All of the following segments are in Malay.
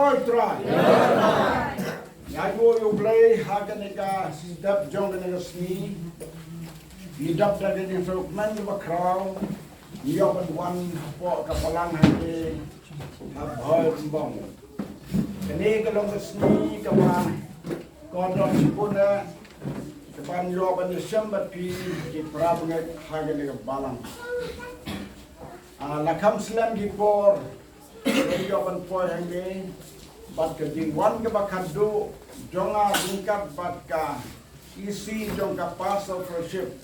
Joy try. Yago you play haganega sidap jonganega sni. Idap dari ni fragment bakrau. Ia one po kapalang hati habhal bong. Ini kalau sni kawan kodon sipuna kapan yo ban Desember pi ki prabngat haganega balang. Lakam slam di por. Yo ban po hangi. Bat ka jingwan ka bakado jonga bingkat bat ka isi jong ka pass of worship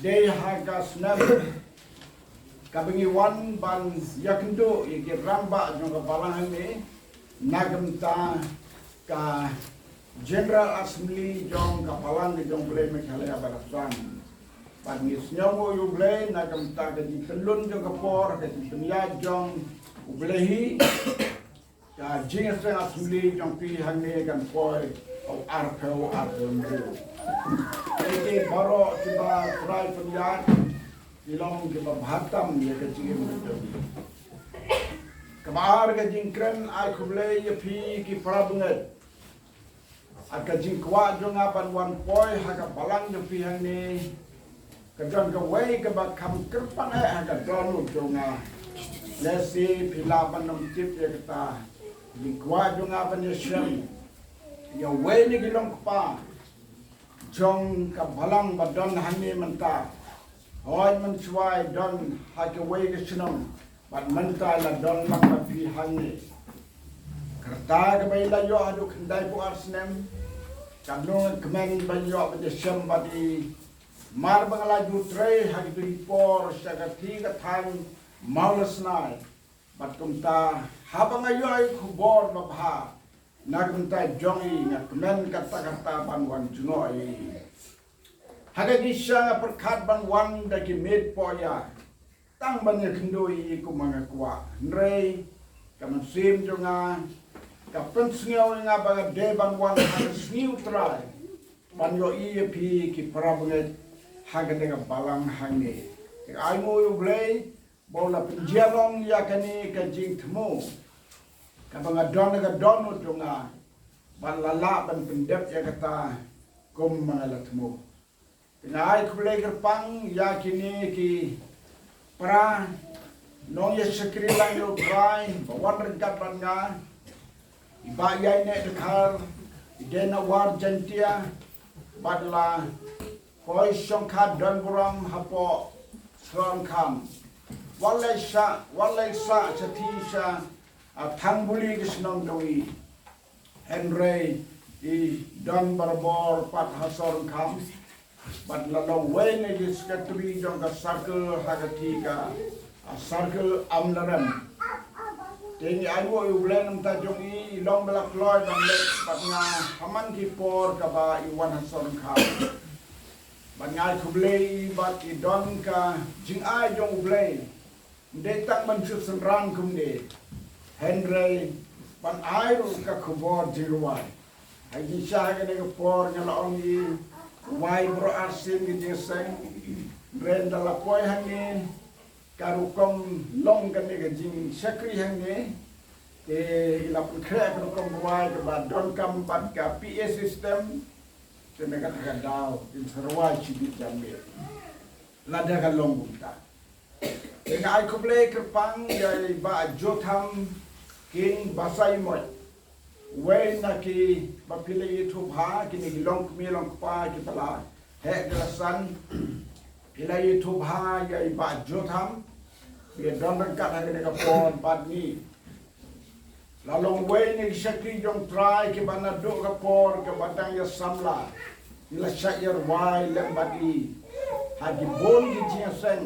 day haga snap kabingi wan ban yakndo igi ramba jong ka balangan ni nagamta ka General Assembly jong ka palang ni jong blay mekhalaya barasan ban ngis nyawo yu blay nagamta ka di telun jong ka por ka di dunya jong ublehi ya jingas dengan asli yang pilihan ni kan boy of arpeu arpeu. Jadi baru kita try penjat, ilong kita bahatam ya kecil betul. Kemar kejingkren aku boleh ya pi ki perabungan. Agak jingkwa jonga pan wan boy haga balang yang pilihan ni. Kejon keway kebak kam kerpang haga donu jonga. Lesi pilapan nom tip ya kita. Di kuat jong apa ni Syam, ya way ni gilong pa, jong kabalang badon hani mentah, hoy mencuai don hake way ke senam, bad mentah la don mak pi hani. Kerta ke bayla yo adu kendai pu arsnem, kadung kemen bayo pada Syam badi mar bangala jutre hake pi por sagati ka thang maulas nai. Batkumta habang ayo ay kubor babha nagumta jongi ngakmen kata-kata banwan juno ay hagagi siya nga perkat banwan dagi med poya tang banya kendoi ku mga kwa nrei kamansim jonga kapensngaw nga baga de banwan hagas neutral banyo iya pi ki parabunget hagade nga balang hangi ay mo yu blay bola penjalong ya kani kajing temu kabang adon gadon tunga balala ban pendep ya kata kum mangala temu tinai kulai gerpang ya kini ki pra nong ya sekri lang yo prai bawan regat banga iba ya ne dekar idena war jantia badla koi songkha don buram hapo sron kam walai sa chatisha thambuli kisnong doi Henry di don barbor pat hasor kam bat lalo way ne diskatri jong ka circle hagati ka circle amlaram tingi ayo ublen ta jong I long belak loy dan le bat nga haman ki por ka ba iwan hasor kam bat nga kublei bat I don ka jing ai jong ublei Detak mansur senrang kumde Henry pan air ka kubor jiruai haji syah ka ne por ngalaong I wai bro arsim ki jeseng ren dala poi hangi karukom long ka ne ka jing sakri hangi te ilapun kre karukom wai ka ba don kam pat ka PA system te me ka daw in sarwai chibit jambe lada ka long bunta Dengan ai kublai kerpang yai ba jotham king basai moy. Wen na ki bapilai itu bha kini gilong kumilong pa ki pala he gelasan pilai itu bha yai ba jotham ye don kat ha ke kapon pad ni. Lalong wen ni sakri jong try ki bana do kapor ke batang ya samla. Ila syaier wai lembadi. Haji bon di jiasen.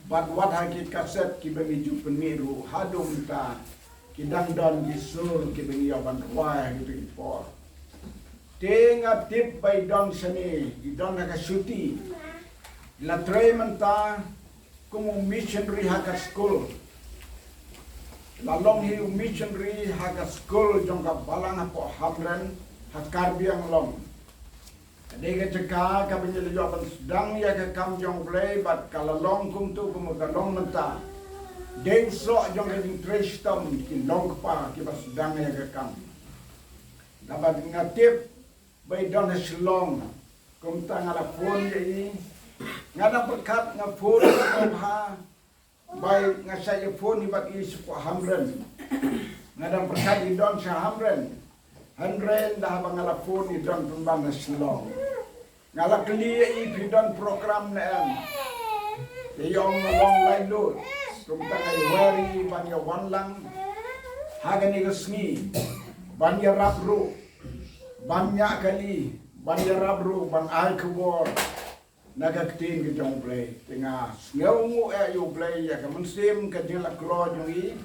Bat wat haki kaset ki bagi jupen miru hadum ta ki dangdon ki sur ki bagi yaban kwai ki bagi por tenga tip by don sani I don haka syuti la trementa kumu missionary haka school la long hi missionary haka school jongka balang po hamren hakar biang long Dega cekak kami jawapan sedang ya ke kam jong play bat kalau long kum tu kum long menta Deng so jong gading trestom ki long pa ki bas dang ya gekam. Dapat ngatip bay don haslong kum ta ngala phone ye ngada berkat nga phone ha bay nga saya phone ni bak is po hamren ngada berkat di don sa hamren dah bangala phone ni don pembang haslong ngala kli i pidon program na em yong long line load kum ta ngai wari banya wanlang hagani gasni banya rabru banyak kali banya rabru ban ai kubor nagaktin ke jong play tengah ngau yo play ya ka mensim ka jela kro jongi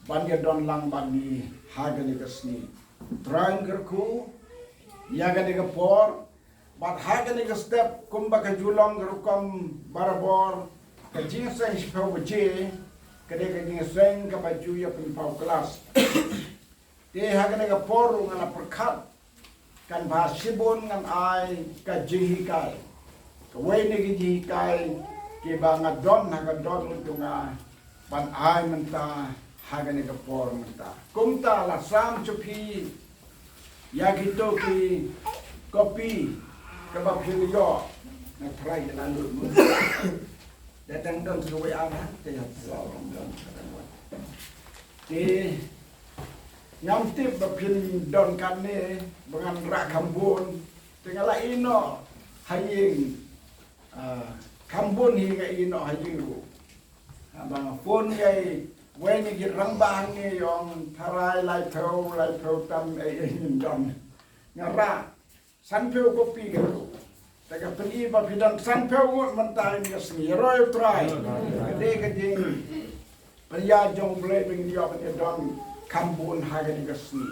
banya don lang bani hagani gasni trangerku ya ga de por bat hagani ga step kumba ka julong rukom barabor ka jingseng shpau baje ka de ka jingseng ka baju ya pau kelas te hagani ga por ngala perkat kan bahasibon ngan ai ka jihikai ka wei ni jihikai ke banga don untuk nga ban ai menta haga ni ka por menta kumta la sam chupi ya gitu ki kopi ka ba philio na try na lu mu datang don su wei ana te ya te nyam tip bapin don kan ni dengan rak kambun tinggal ino haying kambun hingga ino haying ru abang pun gay wen ni girang bang ni yong tarai lai peu tam don ngara san peu kopi gitu taga peni bapidang san peu mentai ni sni roy try kade kajing pria jong blai bing dia don kambun haga ni gasni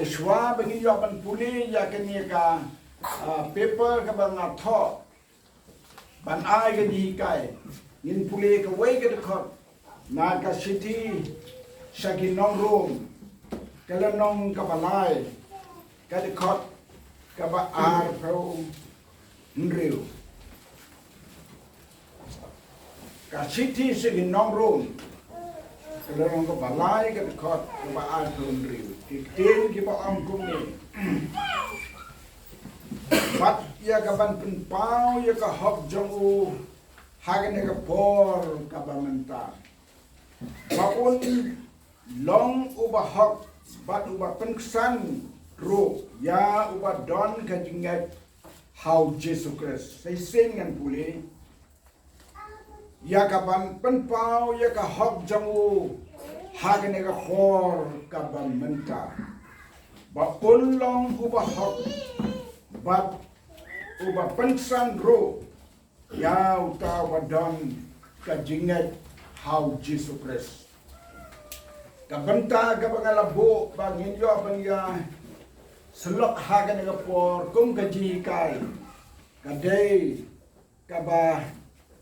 iswa bagi yapan puli ya kini ka paper ka bang tho ban ai ga di kai nin puli ka wei ga khot na ka city shaki nong room kala nong ka balai ka de khot ka ba ar pro nriu ka city shaki nong room kalau orang kau balai ke dekat kebaan laundry, kitin kita angkum ni. Bat ya kapan penpau ya ke hok jongu, hagen ya ke por kapan mentah. Baun long ubah hok, bat ubah penkesan ro, ya ubah don kajingat how Jesus Christ. Saya dengan pulih. Ya kapan penpau ya ka hok jamu hagne ka khor ka ban menta ba pullong uba hok ba uba pensan ro ya uta wadon ka jinget how Jesus Christ ka benta ka bangalabo bangin yo bangya selok hagne ka por kum ka jikai ka day ka ba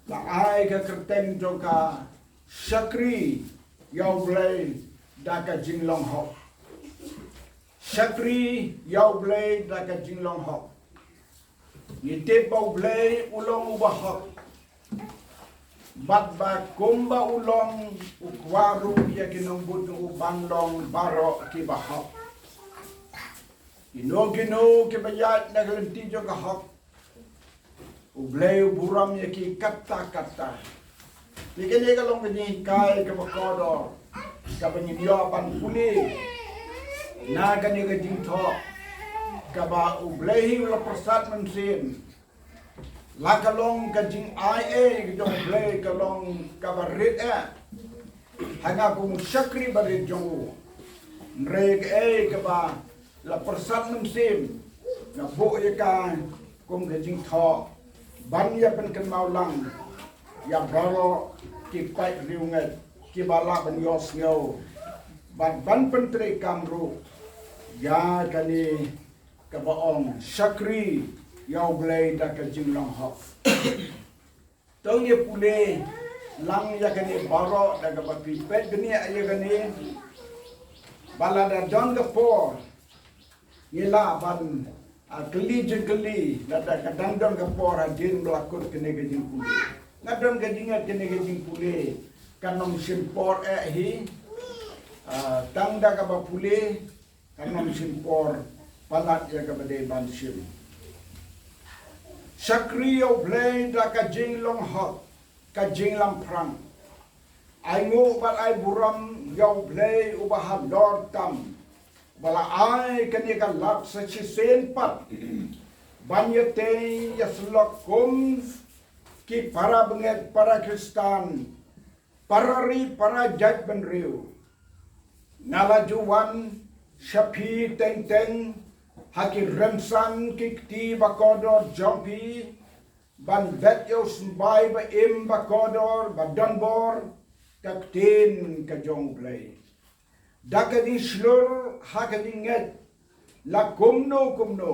la ai ka kerteng joka shakri yau blai daka jinglong ho shakri yau blai daka jinglong ho yite bau blai ulong ubah ho bat ba kumba ulong ukwaru ya kinong butu ubanlong baro ki ba ho ino ke bayat naglenti joka ho ublay buram ya ki kata Dikini kalau begini kai ke bakodo ka benyo pan puli na gani ga dingtho ka ba ublay la persat mensin la kalong ka jing ia ga ublay kalong ka barit hanga kum shakri barit jongu reg ka ba la persat mensin na bo ya ka kum ga dingtho ban ya pen kan mau lang ya baro ki pai riunget ki bala ban yos ngau ban pentre kamru ya kani ka baong shakri ya blai da ka jinglong ho tong ye pule lang ya kani baro da ka bapi pet gni ya kani bala da don ga por ngila ban keli nada kadang don ke por adin melakut kene gejing pule ngadon gejingat kene gejing pule kanom simpor hi tangda ka ba puli kanom simpor palat ya ka ba de ban sim Sakriyo blay da ka jing long hot ka jing lam prang ai ngo bat ai buram yau blay ubaha lor tam bala ai kani ka lap sa chi sen pat banyete ya slok kum ki para benget para Kristan parari para judgment riu nalajuan syapi teng teng haki remsan kikti bakodor jompi ban vet yo sembai ba im bakodor ba donbor kaktin ka jong play dakadi slur hakadi nget la kumno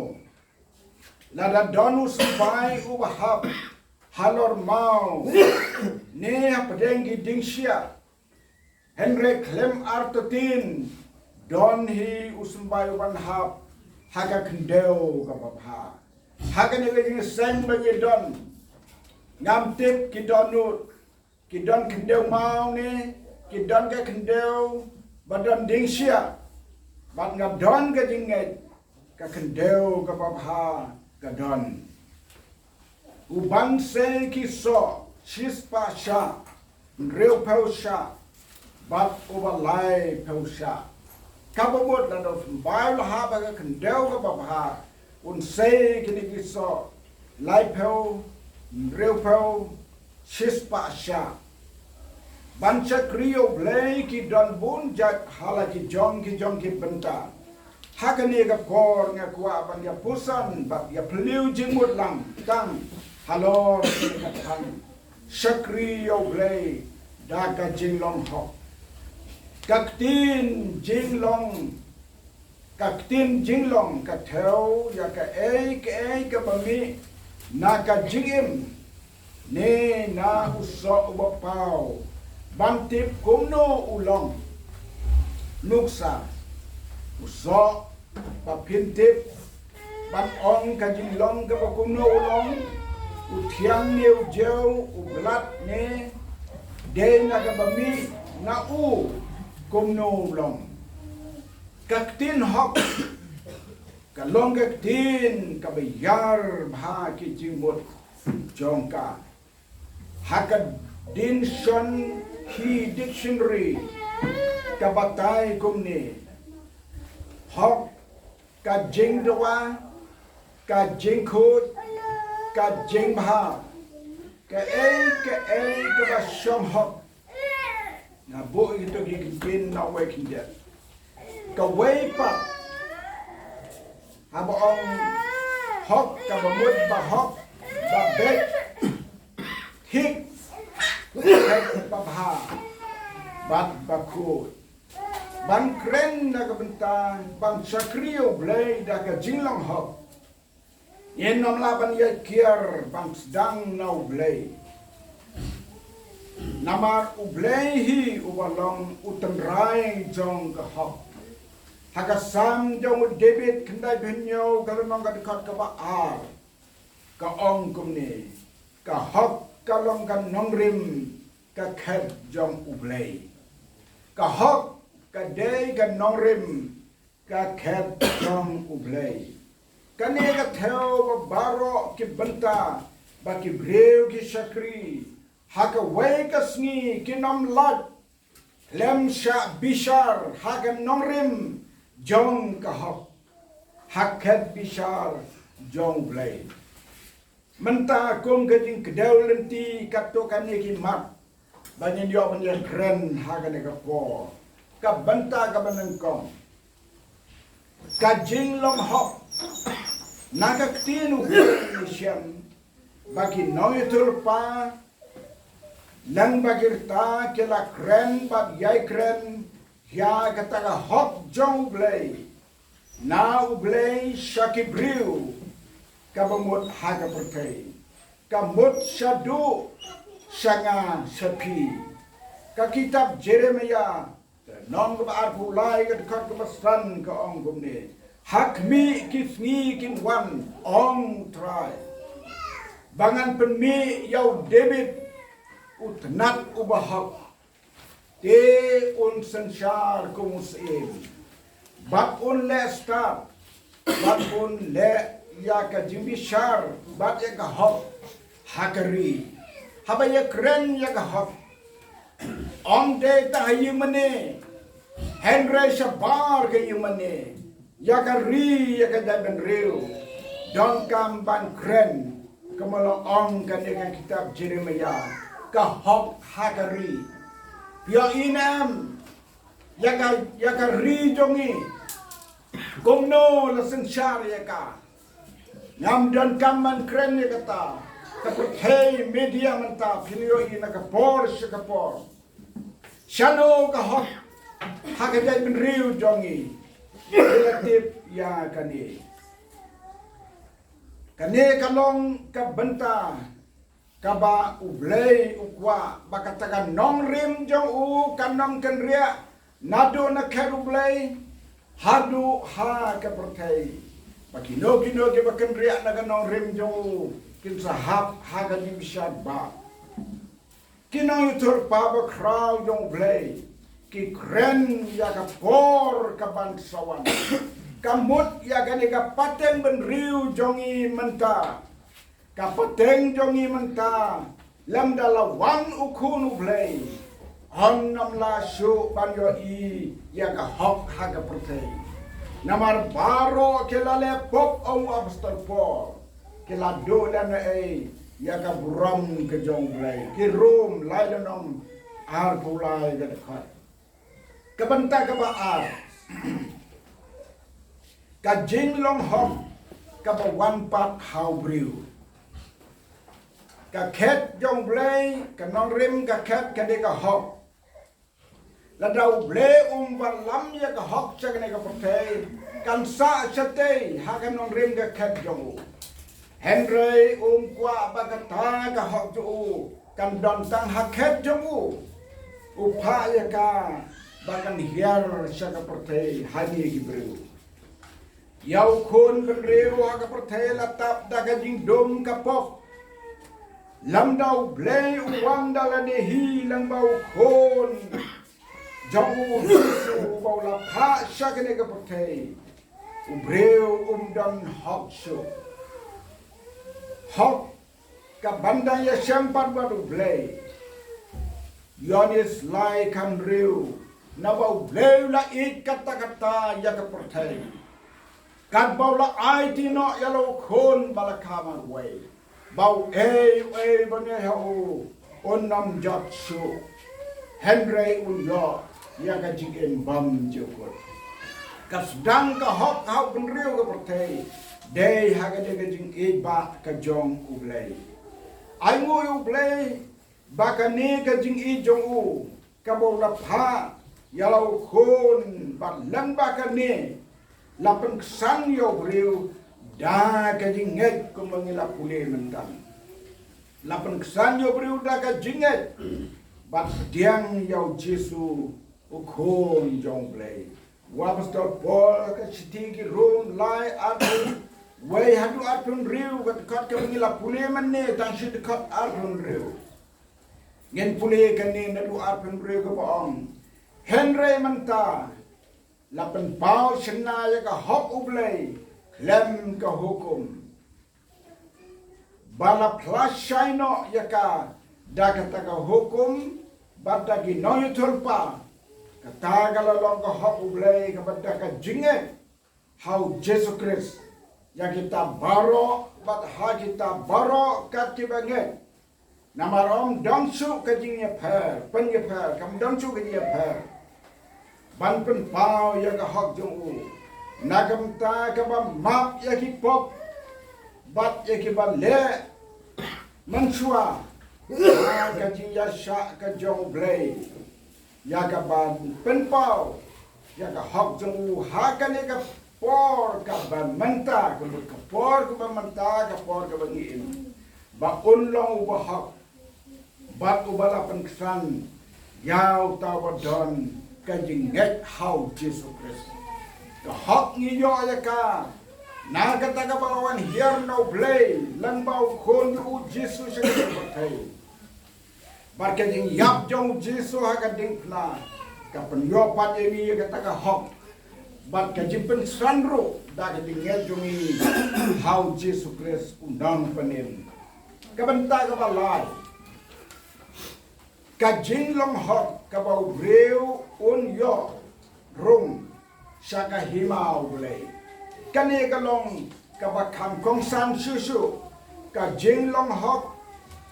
la da donu sembai ubahab halor mau ne padengi dingsia Henry Clem Artotin don hi usumbai ban hab haga kendeu ka babha haga ne ge sen bagi don ngam tip ki donut ki don kendeu mau ne ki don ka kendeu badan dingsia bat ngam don ka jinget ka kendeu ka babha ka don uban se ki so chispa sha reu pau sha bat overlay pau sha kababot na do bail ha ba ka kendeu ka babha un se kini ki so lai pau reu pau chispa sha bancha kriyo blay ki don bun jat hala ki jong ki benta hakane ka kor nga kwa ban ya pusan ba ya pliu jingmut lang tang halor ka tan shakriyo blay da ka jinglong ho kaktin jinglong ka theo ya ka ka bami na ka jingim ne na uso ubapau bantip kumno ulong nuksa uso papintip ban ong ka jinglong ka kumno ulong utiang niu jeu ublat ne de na ka bami na u kumno long kaktin hok kalong kaktin kabayar bha ki jingmut jongka hakad din shon hi dictionary kabatay kumni hok ka jingdawa ka jingkhut ka jingbha ka ba shom hok na bo ito gigin na waking death ka way pa habaong hok ka bamud ba hok ba bet hik hek babha bat bakut ban kren na kabenta ban sakriyo blay da ka jinglang hok yen nam laban ya kier ban sedang na blay namar ublehi ubalong utenrai jong ka hok hagasam jong David kendai benyo kalonong ka dekat ka baar ka ong kumni ka hok kalong ka nongrim ka khet jong ublei ka hok ka day ka nongrim ka khet jong ublei kani ka theo ba baro ki benta ba ki breu ki shakri haka wake sngi kinam lat lem sha bishar haka nongrim jong ka hok haket bishar jong blay menta kum gading kedau lenti kato kani ki mat banyan yo banyan kren haka ne ka po ka benta ka banengkong ka jing long hok nakaktin usiam bagi noytul pa lang bagirta kila kren bat yai kren ya kataga hok jong blay na ublay shakibriu kabamut haga pertai kamut shadu shanga shapi ka kitab Jeremiah non ka arpulai ka dekat ka basran ka ong gumne hakmi kisngi kin wan ong try bangan penmi yau David utnat ubahak Te un sensyar kumusim. Bat un le start. Bat un le ya ka jimbishar. Bat ya ka hop. Hakari. Haba ya kren ya ka hop. Om de tahayi mane. Henry Shabar ke yumane. Ya ka ri ya ka daban riu. Don kam ban kren. Kamala ong ka kitab Jeremiah. Ka hop hakari. Pia inam ya ka ri jongi gomno la sensyar ya ka ngam dan kaman kren ya kata kapurthei media manta filio ina ka por shakapor shano ka hok hakajai bin riu jongi relative ya kani kalong ka benta kaba ublay ukwa bakatakan nong rim jong u kanong kenria nado na kerublay hadu ha kapertay bakino kino ke bakenria na kanong rim jong u kin sahab ha gadim ba kinong utur pa ba kraw jong blay ki kren ya kapor kabansawan kamut ya ganega pateng ben riu jongi menta kapateng jongi menta lam dalawan ukun ublay honnam la shu banyo i ya ka hok haga pertay namar baro kelale pop om apostol Paul kelado dan ya ka buram ke jong blay ki rum lailanom ar pulai ga dekat kabenta ka baar ka jing long hok ka ba one part how brew ka khet jong blay ka nong rim ka khet ka de ka hok la dau blay balam ya ka hok cha ka ka potay kan sa chate ha ka nong rim ka khet jong Henry kwa ba ka ta ka hok ju kan don tang ha khet jong upha ya ka ba kan hiar cha ka potay ha ni ki bru yau khon kan reu ha ka potay la tap da ka jing dom ka pok lamdau blay uwang dala de hi lang bau khon jamu su bau la pha shakene ka potay ubreu dan hok shu hok ka bandang ya sempat baru blay yonis lai kan reu na bau blay la it kata-kata ya ka potay kan bau la ai tino ya lo khon balakama way bau bane hau onam jatsu Henry unyo ya ka jing bam jokot kasdang ka hok hau penriu ka pertei dei ha ka de jing ba ka jong ublay ai ngo ublay ba ka ni ka jing jong u ka bo la pha ya lau khon ba lang ba ka ni la pen sang yo briu da ka jinget ko mangila pule mentan lapan kesan yo beriuda ka jinget bat diang yau Jesu ukon jong play wa pastor Paul ka chitigi room lai atun way hadu atun riu ka mangila pule manne tang shit kat atun riu ngen pule ka ni nadu atun riu ka baong Henry manta lapan pau sena ya ka hok ublay lem ka hukum bala plasyaino yaka dakata ka hukum badagi noy tulpa kata galalong ka hok ublay ka badaka jinget how Jesus Christ ya kita baro bad ha kita baro kat kibanget namarom dongsu ka jingye pher penye pher kam dongsu ka jingye pher ban pen pau ya ka hok jong nagam ta ka ba map ya ki pop bat ya ki ba le mansua ka ji ya sha ka jong blay ya ka ba pen pau ya ka hok jong ha ka ne ka por ka ba manta ka por ka ba manta ka por ka ba ngin ba unlong ba hok bat ubala pen ksan yaw ta ba don ka jinget how Jesus Christ ka hok ngiyo ya ka nagata ka balawan here no play lang bau khon u Jesus sa patay Parke jing yap jong Jesu haka ding pla. Kapan yo pat ini kata ka hok. Bat ka jimpen sanro da ka ding jong ini how Jesu Christ undang panin. Kapan ta ka balai. Ka jing long hok ka bau breu un yo rung saka himau blai. Kani ka long ka ba kam kong san susu ka jing long hok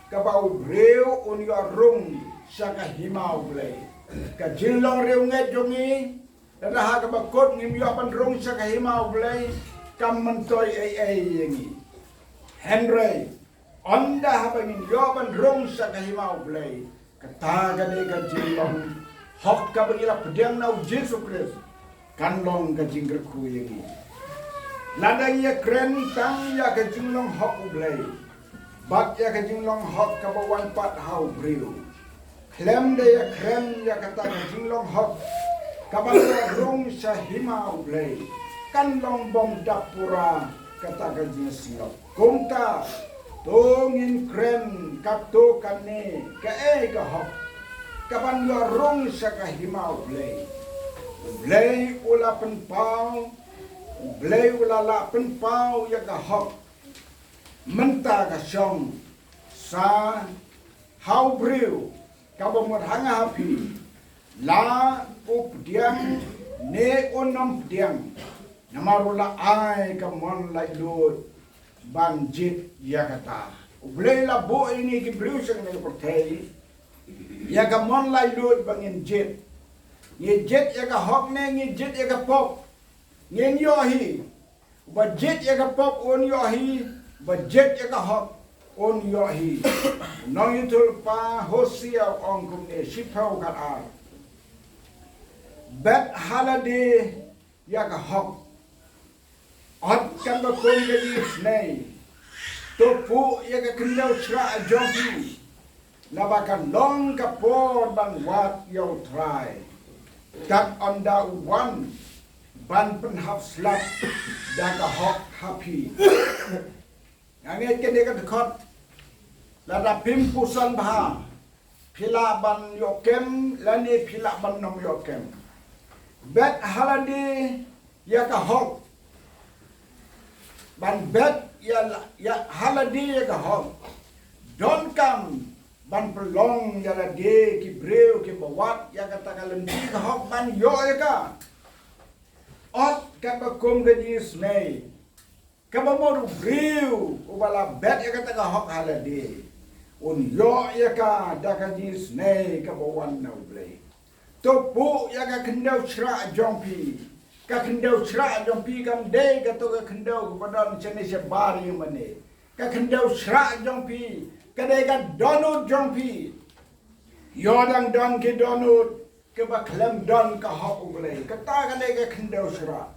ka bau breu un yo rung saka himau blai. Ka jing long reu nget jongi da ha ka ba kot ngim yo pan rung saka himau blai kam mentoi ai yengi. Henry onda ha ba ngin yo pan rung saka himau blai. Kata ka de ka jing long hok ka bangila pedang nau Jesu Christ kan long ka jing ku yengi. Lada ia kren tang ya ka jing long hok blai. Bat ya ka jing long hok ka bawan pat hau breu. Klem de ya kren ya kata ka jing long hok ka ba rong sa himau blai. Kan long bom dapura kata ka jing silop. Kumta tongin kren kapto kane ka ka hok. Kapan yo rong sa ka himau blai. Blai ula penpau blai ula la penpau ya ka hok. Menta ka song sa hau breu ka bomot hanga hapi la up diam ne onam diam namarula ai ka mon lai lut banjit ya kata blai la bo ini ki breu sang ne portei ya ka mon lai lut bangin jet ye jet ya ka hok ne ngi jet ya ka pop ngen yo hi ba jet ya ka pop on yo hi budget ya ka hok on yo hi nong itul pa Hosea ong kum ne shipau kat ar bet holiday ya ka hok ot kan ba kon ga di snei to pu ya ka kendau chra jogi na ba kan long ka por ban wat yo try kat on da one ban pen hap slap da ka hok happy Angin kene ka dekot lada pimpusan bah pila ban yokem lani pila ban nom yokem bet haladi ya ka hok ban bet ya haladi ya ka hok don kam ban pelong ya la de ki breu ki bawat ya ka takalem di ka hok ban yo ya ka ot ka ba kum ga di snei Kaba mo breu ubala bet ya kata ka hok halade un yo ya ka daka dis nei ka bawan na blai to pu ya ka kendau chra jompi ka kendau chra jompi kam de ka to ka kendau badan chene se bari mane ka kendau chra jompi ka de ka donut jompi yo dang don ke donut ke ba klem don ka hok blai ka ta ka de ka kendau chra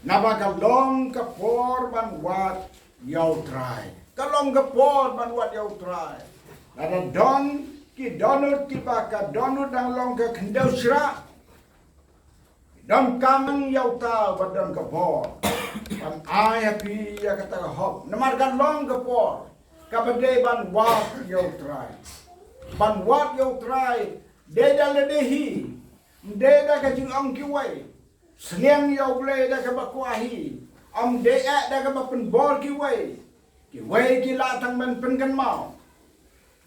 Nabaka long ka por ban wat yaw try. Kalong ka por ban wat yaw try. Ada don ki donut ki baka donut dang long ka kendau sra. Don kamang yaw ta badan ka por. Ban ai happy ya kata ka hop. Namar kan long ka por. Kabade ban wat yaw try. Ban wat yaw try. Deda ledehi. Deda ka jing ong kiwai. Seniang yaw blai da ka bakwahi am de da ka bapen bor ki wai ki la tang man pen kan mau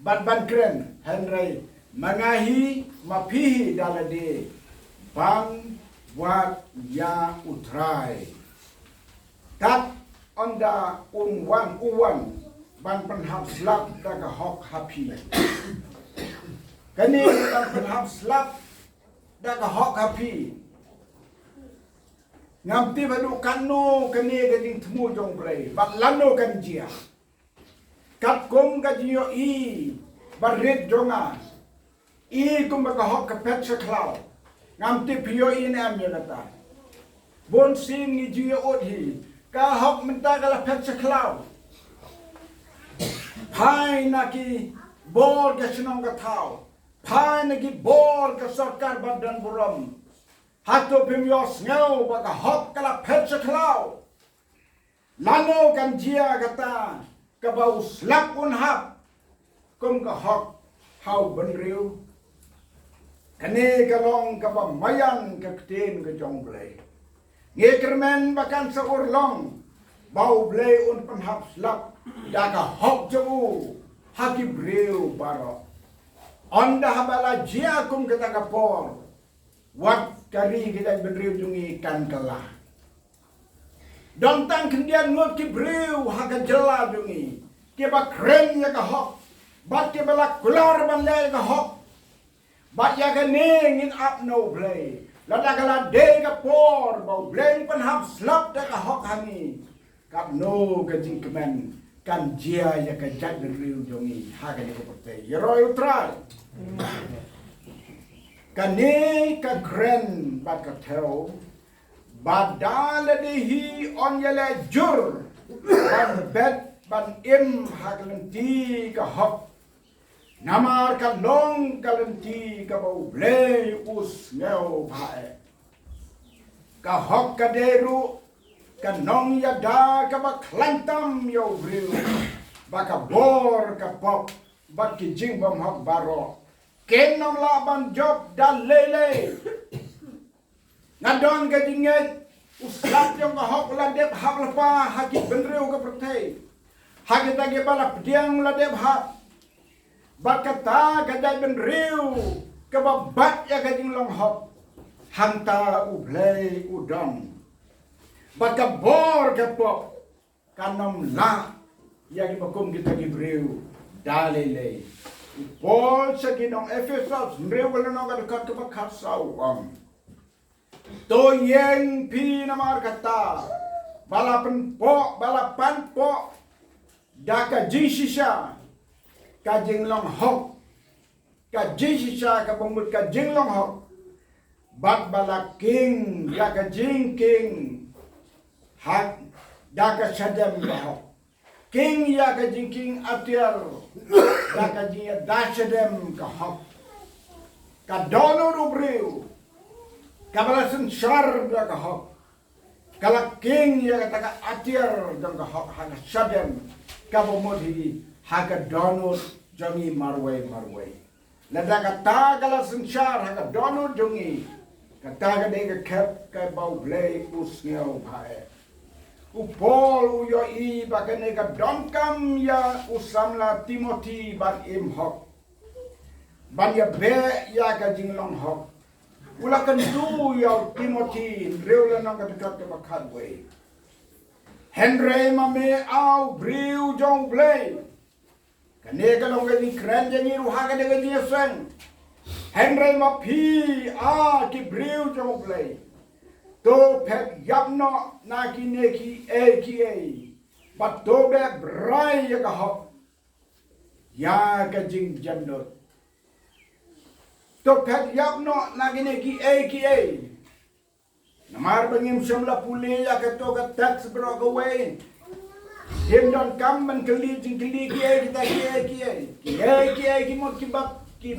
ban kren Henry mangahi mapihi dalade bang wat ya utrai tat onda uwan ban pen hap slap da ka hok happy kani ban pen hap slap da ka hok happy Ngamti badu kanu kani gading temu jong play bat lano kan jia kat kum gajiyo I barit jonga I kum baka hok ka pet sa klaw ngamti piyo I na am kata bon sing ni jiyo ot hi ka hok menta kala pet sa klaw pai na ki bor ka sinong ka tao pai na ki bor ka sarkar badan buram Hato pimyos ngau baka hok kala pet sa klaw lano kan jia kata kabau slap un hap kum ka hok hau benriu. Kene kalong kabamayan kaktin ke jong blay. Ngekermen bahkan seurlong bau blay un penhap slap daga hok jemu haki breu baro. Onda habala jia kum kita kapor. Wat kari kita benriu jungi kan kalah. Dontang kendian ngut ki breu haka jela jungi. Kiba kren ya ka hok. Bat kiba kular bandai ka hok. Bat ya ka ningin up no blay. Lada kala de ka por bau blay penhap slap da ka hok hani. Kap no ka jingkemen kan jia ya ka jat benriu jungi haka ni ko pertai. Yeroi utrai. Kani ka kren bat ka teo. Badala dihi on yele jur. Ban bet ban im haglenti ka hok. Namar ka long kalenti ka bau blay us ngeo pae. Ka hok ka deru. Ka nong yada ka ba klantam yo briu. Ba ka bor ka pop. Ba ki jing bam hok baro. Ken nong laban job dan lele. Ngadon ka jinget. Uslat yung ka hok ladep hak lepa. Haki benriu ka pertai. Haki tagi bala pediang ladep hak. Bakata kadai benriu kebabat ya kajing long hok hanta ublay udang bakabor kapok kanam la ya gibakum kita gibriu dalile Paul sa ginong Ephesus mriu wala no kadkat kabakat sawam to yeng pi namar kata balapan po daka jisisha kajing long hok kajing sisa kabumut kajing long hok bat bala king ya kajing king hak daka sadam hok king ya kajing king atiar da kajing ya dasadam ka hok kadono rubriu kabala sensar da ka hok kala king ya kata atiar dan ka hok hak sadam kabumut hi haka donut jongi marway. Lada kata kala sensar haka donut jongi. Kata ka kep ka bau blay usngeo pae. Upol uyo i bakane ka donkam ya usamla Timothy ban im hok. Ban ya be ya ka jinglong hok. Ula kentu ya Timothy reula nang ka dekat ka bakat way. Henry mame au briu jong blay. Kane kalong gani kren jangi ruha ka dengan dia sen. Henry ma pi ki briu jong play. To pek yapno na ki neki ki. But to be brai ya ka hok. Ya ka jing jandot. To pek yapno na ki neki ki. Namar bangim semla puli ya ka to ka tax bro ka way. Him don come and keli kita ki mo kibab ki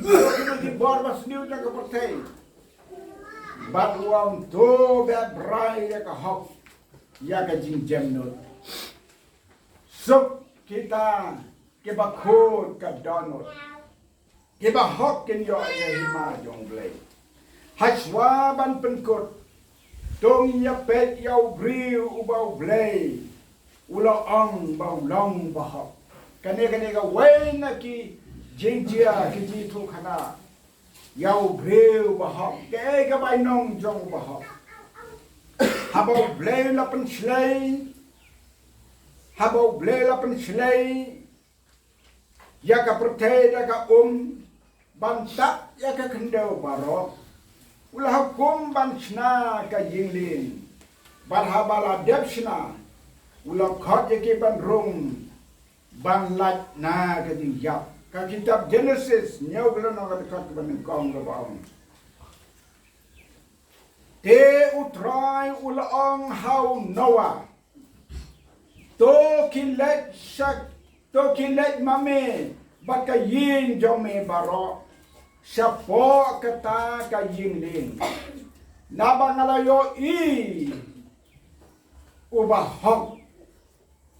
bor bas niu ja ka pertai. Bat wang to be brai ya ka hok ya ka jing jam no. Sup kita ke ba khod ka donot. Ke ba hok ken yo ya hima jong blay. Hachwa ban penkot. Tong ya pet yau briu ubau blay. Ula ang bau long bahak. Kane ka way na ki jingjia ki jitu khana. Yau breu bahak. Ke ka bay nong jong bahak. Habau bleu la pen slay. Habau bleu la pen slay. Ya ka pertai da ka bantak ya ka kendau barok. Ula hukum ban sna ka jinglin. Barhabala depsna. Ulah khot ye ke ban rung ban lat na ka ding yap ka kitab Genesis nyau gelo no ka khot ban kong ka baung te utrai ulong hau Noah to kilet mame bat ka yin jome baro sapo kata ka yin ling nabang alayo i ubah hok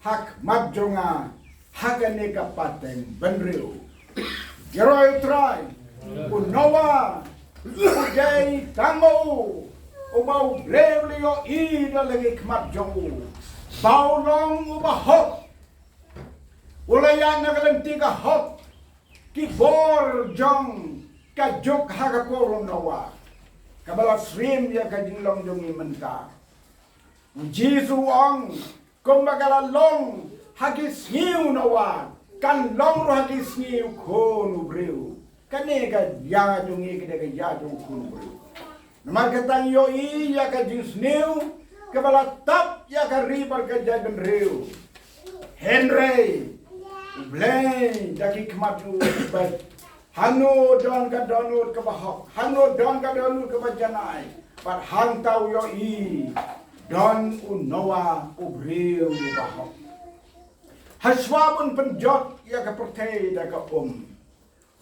hak madjonga hakane kapateng benriu Geroi try. Unawa. Ujay tango. Ubau blevli yo ida lagi kemat jong. Bau long ubah hok. Ulayan nagalang tiga hok. Kibor jong. Kajuk haga korong nawa. Kabala srim ya kajing long jong imenta. Jisu ong. Kumbagala long. Hagis ngiu nawa. Kan long ro hagis ngiu konu breu. Kanega ya jong ikidega ya jong konu breu. Namar katang yo ya ka jing sniu. Kabala tap ya ka ribar ka jagan reu. Henry. Blay daki kematu bat. Hanu don ka donut ka bahok. Hanu don ka donut ka bajanai. Bat hang tau yo don unawa ubreu bahok. Haswabun penjot ya ka pertei da ka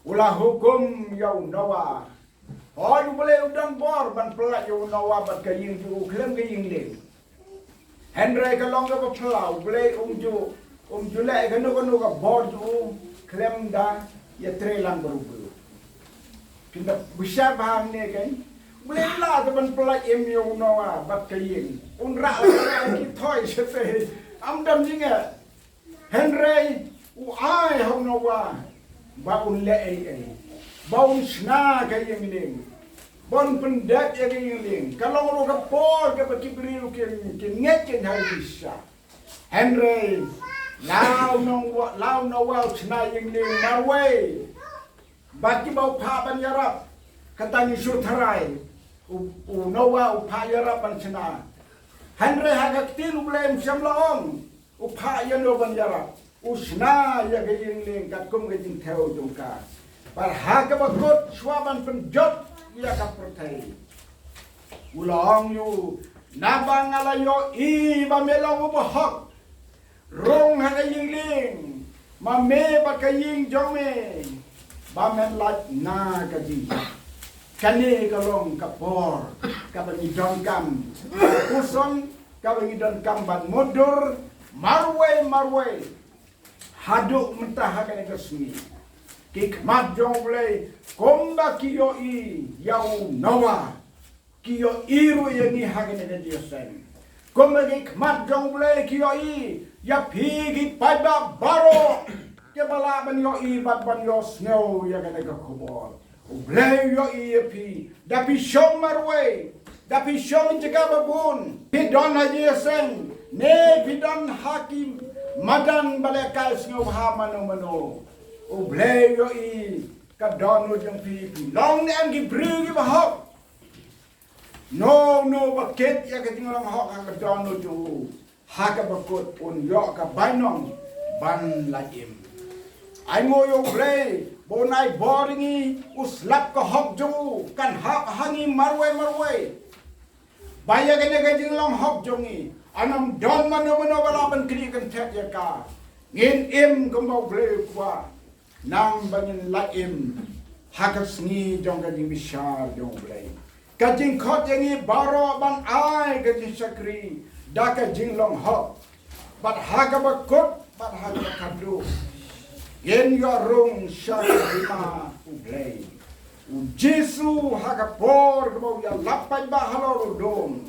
Ulah hukum ya unawa. Oh, you boleh udang bor ban pelat you nawa bat kaying ju klem kaying le. Henry kalong ka pelau boleh ju le kanu ka bor ju klem da ya trelang berubu. Kita besar bahang ne kan. Boleh lah ban pelat you nawa bat kaying. Unra ki thoi se am jinga. Henry ai hong nawa ba un le ai. Baun sna kaying ling. Bon pendat yang ling. Kalau orang kapor ke berkibriu ke nget ke hari bisa. Henry, lau no wow sna yang ling Norway. Bagi bau pa ban yarap. Katani surtarai. No wow pa yarap ban sna. Henry hagak tin ublem samlaong. Pa yan no ban yarap. Usna ya kaying ling katkum kaying theo jongka. Parhaga bakut swaban penjot ya kapertai. Ulang yu nabang alayo ba melong ubahok. Rong haga yingling mame bakaying jome. Bamen lat na kadi. Kani kalong kapor kabangi dongkam. Uson kabangi dongkam ban mudur marwe. Haduk mentah haga resmi. Kikmat jong boleh komba kiyo yau nawa kiyo iru yang ni hagin ada diasen komba kikmat jong boleh kiyo ya pigi paiba baro ke bala ban yo bat ban yo snow ya kena ke kubor boleh yo pi dapi shong marwe dapi shong jaga babun pidon haji sen ne pidon hakim madan balekal snow ha mano Ublay yo kadano jang pipi. Long ni ang gibrigi bahok. No bakit ya katingalang hok ang kadano jo. Haka bakot un yo ka bainong ban laim. Ay mo yo ublay. Bonay boringi uslap ka hok jo. Kan hak hangi marwe. Baya kanya katingalang hok jongi. Anam don mano balaban kinikan tet ya ka. Ngin kembau ublay kwa. Nang banyin laim hakas ni jong kading bisyar jong blay kading khot yang baro ban ai kading sakri da kading long hok bat haga bakut bat haga kadu yen yo rung syarima blay Jesu haga por kebau ya lapai ba halor dom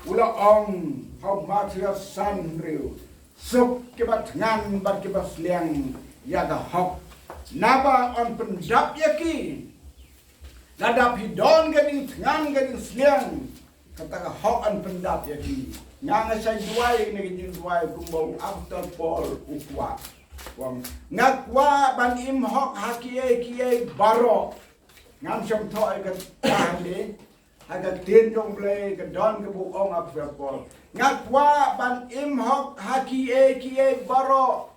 ula ong hau matia sanriu suk kebat ngan bat kebas liang ya da hok Naba on pendap yaki. Nadap hidon gading tengan gading seliang. Kata hok on pendap yaki. Nga say duay naging duay kumbau after Paul ukwa. Ngakwa ban im hok hakie baro. Ngam syam toy kat tahli. Hagat tin jong blay kadon kebu ong after Paul. Ngakwa ban im hok hakie baro.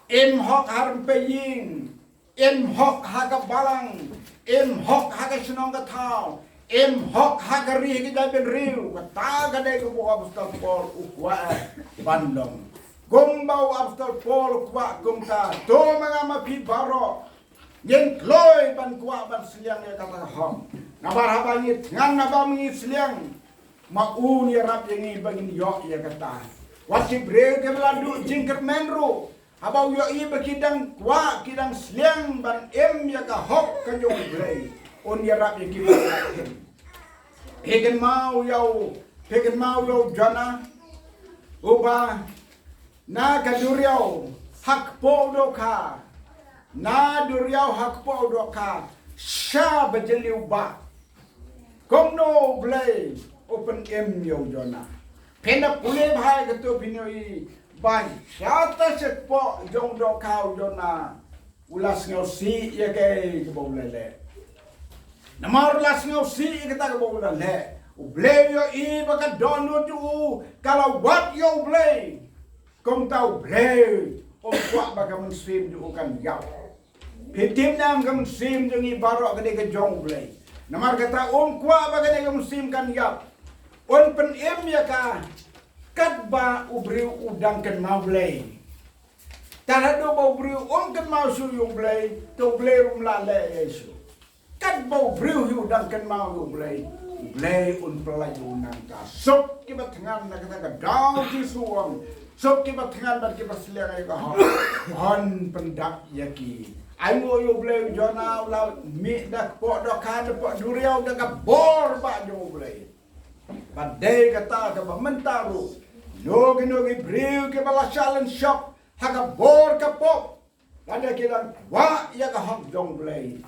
Im hok harum peying, im hok haga balang, im hok haga senong katau, im hok haga rih kita ben riu, kata gadai kubu abstal pol ukwa bandong. Gumbau abstal pol ukwa gumta, to mangama pi baro, yen kloy ban kwa ban seliang ya kata hom. Nabar habangit ngan nabamngi seliang, maun ya rap yang bangin yok ya kata. Wasip reu ke beladu jingker menru. Habau yo i bekidang kwa kidang sliang ban ya ka hok ka jong blay. On ya rap ki ba. Pegen mau yo jana. Uba na ka duriau hak po do ka. Na duriau hak po do ka. Sha bejeliu ba. Kong no blay open yo jana. Pena pule bhai ka to pinoi. Bang, siapa sepo jong do kau jona ulas ngau si ya ke bau lele. Namar ulas ngau si kita ke bau lele. Ublay yo i baka donu tu kalau what yo blay. Kong tau blay om kuat baka mensim tu kan yau. Pitim nam kan mensim tu ngi barok ke ke jong blay. Namar kata om kuat baka ke mensim kan yau. On pen ya ka kat ba ubriu udang kan mau blay. Tanado ba ubriu kan mau su yung blay. To blay rum la le yesu. Kat ba ubriu udang kan mau yung blay. Blay un pelai unang ka. Sok kiba tengan na kata ka daw ti suang. Sok kiba tengan dan kiba seliang ay ka ha. Han pendak yaki. Ay mo yung blay jona ula mi dak po do ka po duriau dak bor ba yung blay. Padai kata ka ba mentaru. Nogi briu ke bala challenge shop haga bor ka pop lada kilang wa ya ka hak jong blay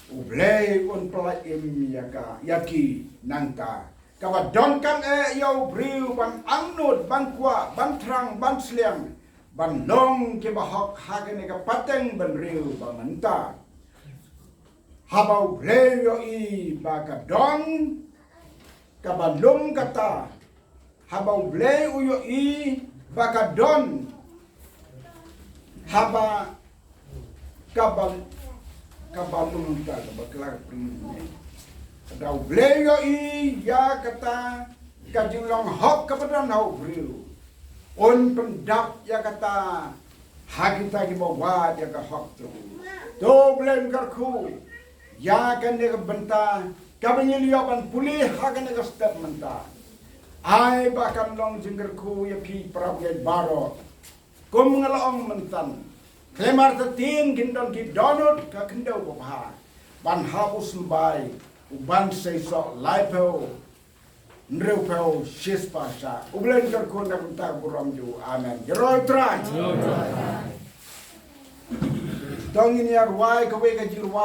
ublay un pala im ya ka yaki nangka ka don kan yo briu ban angnut ban kwa ban trang ban sliang ban long ke ba hak haga ne ka pateng ban riu ba manta habau blay yo i ba ka don ka ba lum kata habau blay uyo i baka don haba kabalung ta bakla prin dau blay yo i ya kata kajulong hok kapadan hau briu on pendap ya kata hagita ki bawa ya ka hok tu do blay karku ya kan ne benta kabanyiliyapan pulih hagan ne step menta ay bahkan long jenggerku ya pi prabuat baro kum ngelong mentan klemar tetin gendon ki donut ka kendau bapa ban habus mbai uban seiso laipo nreupo shispasha ublen kerku na kunta buramju amen jeroi trai dong ini arwai kawe ka jirwa